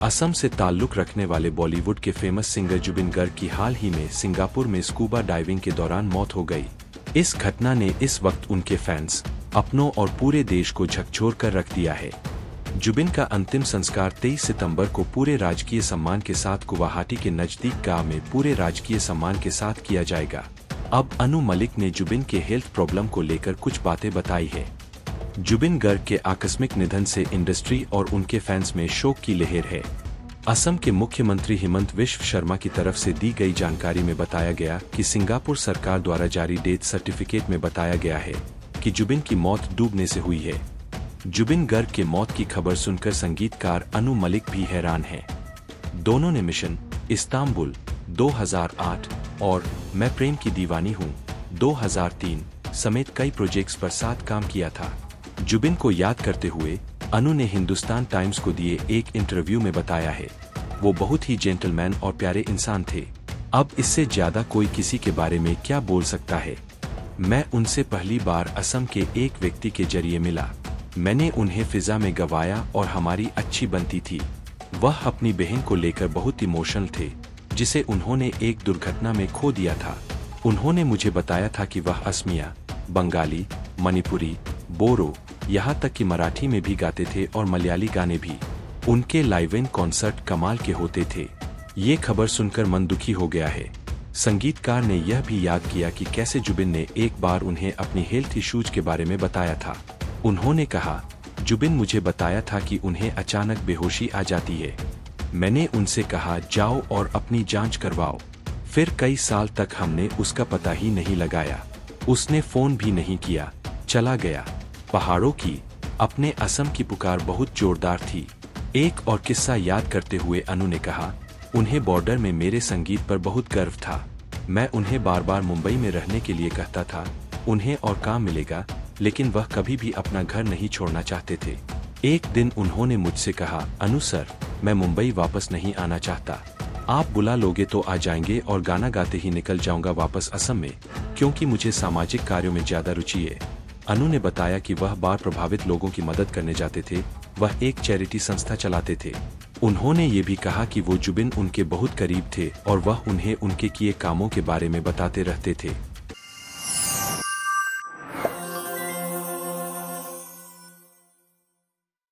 असम से ताल्लुक रखने वाले बॉलीवुड के फेमस सिंगर जुबिन गर्ग की हाल ही में सिंगापुर में स्कूबा डाइविंग के दौरान मौत हो गई। इस घटना ने इस वक्त उनके फैंस, अपनों और पूरे देश को झकझोर कर रख दिया है। जुबिन का अंतिम संस्कार 23 सितंबर को पूरे राजकीय सम्मान के साथ गुवाहाटी के नजदीक गांव में पूरे राजकीय सम्मान के साथ किया जाएगा। अब अनु मलिक ने जुबिन के हेल्थ प्रॉब्लम को लेकर कुछ बातें बताई है। जुबिन गर्ग के आकस्मिक निधन से इंडस्ट्री और उनके फैंस में शोक की लहर है। असम के मुख्यमंत्री हिमंत विश्व शर्मा की तरफ से दी गई जानकारी में बताया गया कि सिंगापुर सरकार द्वारा जारी डेथ सर्टिफिकेट में बताया गया है कि जुबिन की मौत डूबने से हुई है। जुबिन गर्ग के मौत की खबर सुनकर संगीतकार अनु मलिक भी हैरान है। दोनों ने मिशन इस्तांबुल 2008 और मैं प्रेम की दीवानी हूँ 2003 समेत कई प्रोजेक्ट्स पर साथ काम किया था। जुबिन को याद करते हुए अनु ने हिंदुस्तान टाइम्स को दिए एक इंटरव्यू में बताया है, वो बहुत ही जेंटलमैन और प्यारे इंसान थे। अब इससे ज्यादा कोई किसी के बारे में क्या बोल सकता है। मैं उनसे पहली बार असम के एक व्यक्ति के जरिए मिला। मैंने उन्हें फिजा में गवाया और हमारी अच्छी बनती थी। वह अपनी बहन को लेकर बहुत इमोशनल थे, जिसे उन्होंने एक दुर्घटना में खो दिया था। उन्होंने मुझे बताया था कि वह असमिया, बंगाली, मणिपुरी, बोरो, यहाँ तक कि मराठी में भी गाते थे और मलयाली गाने भी। उनके लाइव इन कॉन्सर्ट कमाल के होते थे। ये खबर सुनकर मन दुखी हो गया है। संगीतकार ने यह भी याद किया कि कैसे जुबिन ने एक बार उन्हें अपनी हेल्थ इश्यूज के बारे में बताया था। उन्होंने कहा, जुबिन मुझे बताया था कि उन्हें अचानक बेहोशी आ जाती है। मैंने उनसे कहा जाओ और अपनी जांच करवाओ। फिर कई साल तक हमने उसका पता ही नहीं लगाया। उसने फोन भी नहीं किया, चला गया। पहाड़ों की, अपने असम की पुकार बहुत जोरदार थी। एक और किस्सा याद करते हुए अनु ने कहा, उन्हें बॉर्डर में मेरे संगीत पर बहुत गर्व था। मैं उन्हें बार बार मुंबई में रहने के लिए कहता था, उन्हें और काम मिलेगा, लेकिन वह कभी भी अपना घर नहीं छोड़ना चाहते थे। एक दिन उन्होंने मुझसे कहा, अनु सर, मैं मुंबई वापस नहीं आना चाहता। आप बुला लोगे तो आ जाएंगे और गाना गाते ही निकल जाऊंगा वापस असम में, क्योंकि मुझे सामाजिक कार्यों में ज्यादा रुचि है। अनु ने बताया कि वह बाढ़ प्रभावित लोगों की मदद करने जाते थे। वह एक चैरिटी संस्था चलाते थे। उन्होंने ये भी कहा कि वो जुबिन उनके बहुत करीब थे और वह उन्हें उनके किए कामों के बारे में बताते रहते थे।